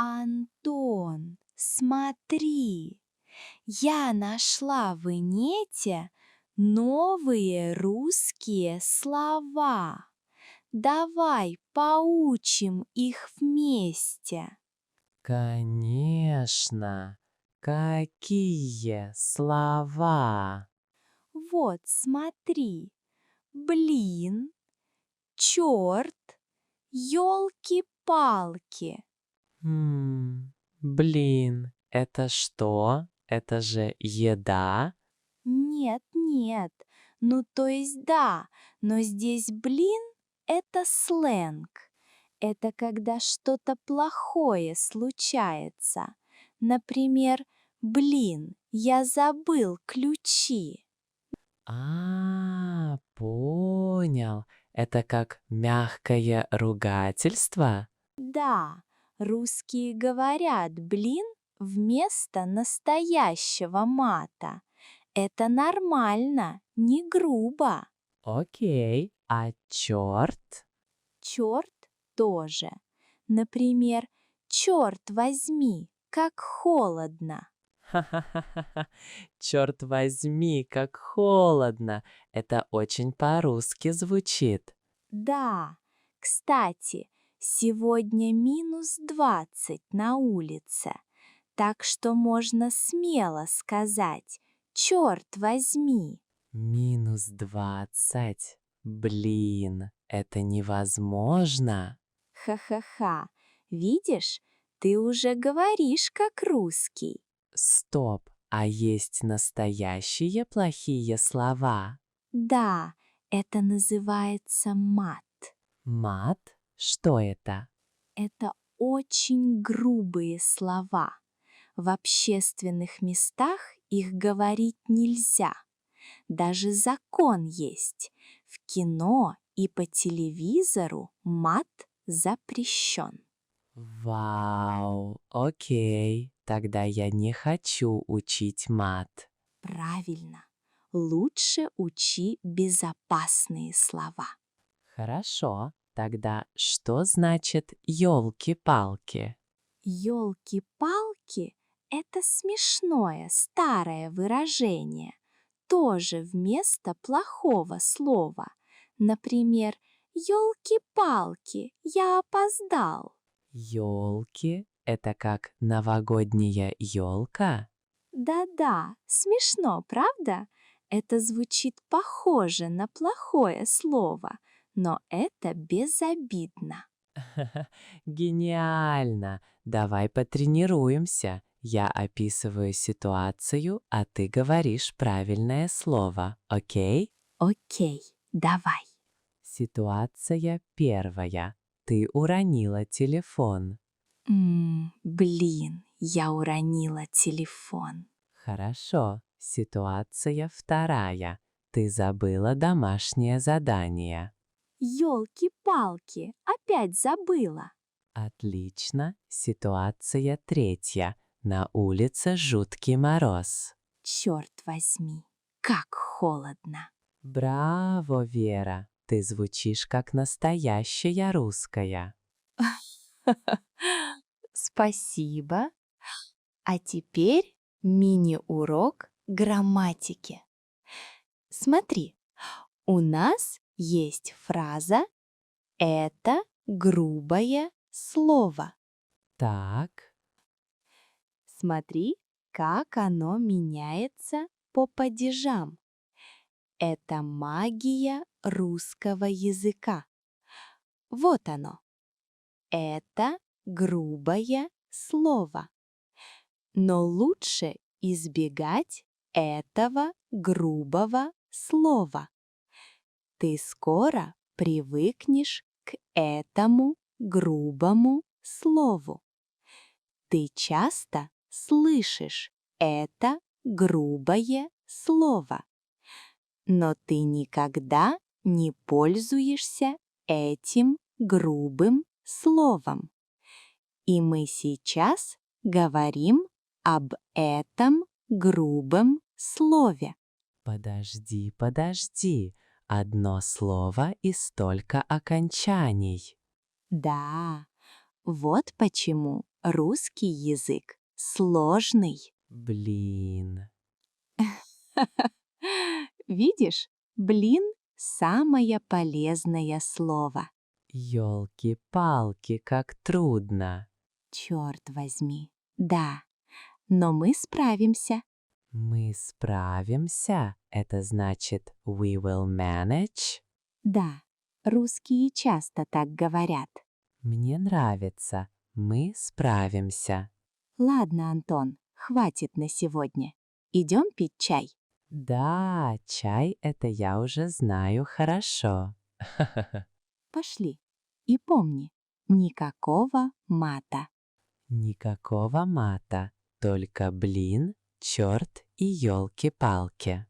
Антон, смотри, я нашла в инете новые русские слова. Давай поучим их вместе. Конечно. Какие слова? Вот, смотри. Блин, черт, елки-палки. Блин, это что? Это же еда? Нет, нет. Ну, то есть да, но здесь блин — это сленг. Это когда что-то плохое случается. Например, блин, я забыл ключи. Понял. Это как мягкое ругательство? Да, русские говорят блин вместо настоящего мата. Это нормально, не грубо. Окей. А черт? Черт тоже. Например, черт возьми, как холодно. Ха-ха-ха-ха. Черт возьми, как холодно. Это очень по-русски звучит. Да, кстати, сегодня -20 на улице, так что можно смело сказать «Черт возьми». -20. Блин, это невозможно. Ха-ха-ха, видишь, ты уже говоришь как русский. Стоп, а есть настоящие плохие слова? Да, это называется мат. Мат? Что это? Это очень грубые слова. В общественных местах их говорить нельзя. Даже закон есть. В кино и по телевизору мат запрещен. Вау, окей, тогда я не хочу учить мат. Правильно. Лучше учи безопасные слова. Хорошо, тогда что значит елки-палки? Ёлки-палки — это смешное старое выражение, тоже вместо плохого слова. Например, «Ёлки-палки, я опоздал». Елки? Это как новогодняя елка? Да-да, смешно, правда? Это звучит похоже на плохое слово, но это безобидно. Гениально! Давай потренируемся. Я описываю ситуацию, а ты говоришь правильное слово, окей? Окей, давай. Ситуация первая. Ты уронила телефон. Блин, я уронила телефон. Хорошо. Ситуация вторая. Ты забыла домашнее задание. Ёлки-палки, опять забыла. Отлично. Ситуация третья. На улице жуткий мороз. Черт возьми, как холодно. Браво, Вера! Ты звучишь как настоящая русская. Спасибо. А теперь мини-урок грамматики. Смотри, у нас есть фраза «это грубое слово». Так, Смотри, как оно меняется по падежам. Это магия русского языка. Вот оно. Это грубое слово. Но лучше избегать этого грубого слова. Ты скоро привыкнешь к этому грубому слову. Ты часто слышишь это грубое слово, но ты никогда не пользуешься этим грубым словом. И мы сейчас говорим об этом грубом слове. подожди. Одно слово и столько окончаний. Да, вот почему Русский язык сложный. Блин. Видишь, блин – самое полезное слово. Ёлки-палки, как трудно. Черт возьми, да, но мы справимся. Мы справимся. Это значит we will manage. Да, русские часто так говорят. Мне нравится. Мы справимся. Ладно, Антон, хватит на сегодня. Идем пить чай. Да, чай это я уже знаю хорошо. Пошли. И помни, никакого мата. Никакого мата, только блин, черт и ёлки-палки.